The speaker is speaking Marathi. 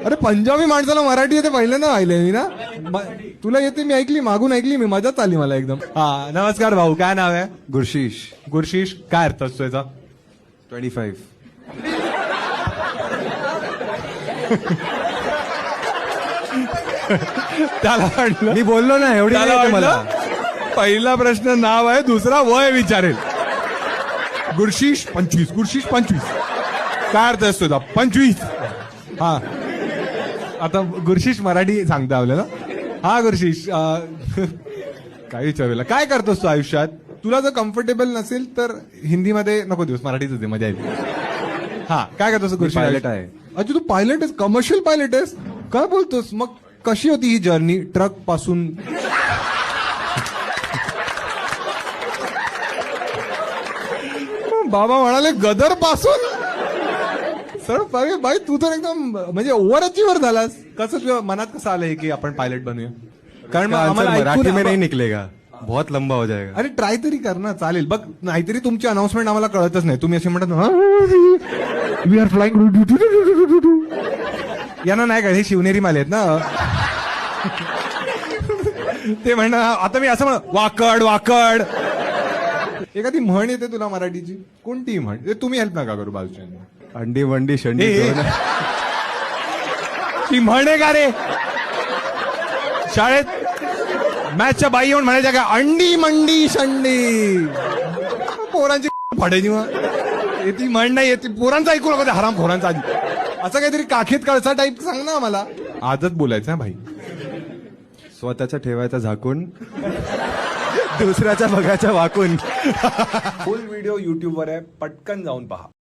अरे पंजाबी माणसाला मराठी येते पहिल्यांदा पाहिले मी ना. तुला येते मी ऐकली, मागून ऐकली मी, मजाच आली मला एकदम. हा नमस्कार भाऊ, काय नाव आहे? गुरशीश. गुरशीश, काय अर्थ असतो याचा? 25. त्याला वाटलं मी बोललो ना एवढी त्याला नाही येते मला. वाटलं पहिला प्रश्न नाव आहे, दुसरा वय विचारेल. गुरशीश 25, गुरशीश 25, काय अर्थ असतो त्याचा? 25. हा आता गुरशीश मराठी सांगता आपल्याला. हा गुरशीश, काय विचारूया, काय करतोस तू आयुष्यात? तुला जर कम्फर्टेबल नसेल तर हिंदीमध्ये नको दिवस, मराठीच होते, मजा येईल. हा काय करतोस गुरशीश? पायलट आहे. अच्छा तू पायलट आहेस, कमर्शियल पायलट आहेस? काय बोलतोस? मग कशी होती ही जर्नी ट्रक पासून? बाबा म्हणाले गदर पासून. सर बाई तू तर एकदम म्हणजे ओव्हर अचिव्हर झालास. कसं तुझ्या मनात कसं आलंय की आपण पायलट बनूया? कारण मग आम्हाला मराठी में नहीं ऐकून, निकलेगा, बहुत लंबा हो जाएगा. अरे ट्राय तरी कर ना, चालेल बघ. नाहीतरी तुमची अनाउन्समेंट आम्हाला कळतच नाही, तुम्ही असे म्हणतात वी आर फ्लाइंग. यांना नाही कळत, हे शिवनेरी माले आहेत ना. ते म्हणणं आता मी असं म्हण, वाकड वाकड. एखादी म्हण येते तुला मराठीची? कोणती म्हण? तुम्ही हेल्प नका करू बाजूच्या. अंडी वंडी शंडी ए, दोन. ती म्हण आहे का रे? शाळेत मॅचच्या बाई येऊन म्हणायच्या का अंडी मंडी शंडी? पोरांची फाडायची मग. ती म्हण नाही ती पोरांचं ऐकू नको, हराम पोरांचा. आधी असं काहीतरी काखेत कळसा टाईप सांग ना मला. आजच बोलायचं हा भाई. स्वतःचा ठेवायचा झाकून, दुसऱ्याचा बघायचा वाकून. फुल व्हिडिओ युट्यूबवर आहे, पटकन जाऊन पहा.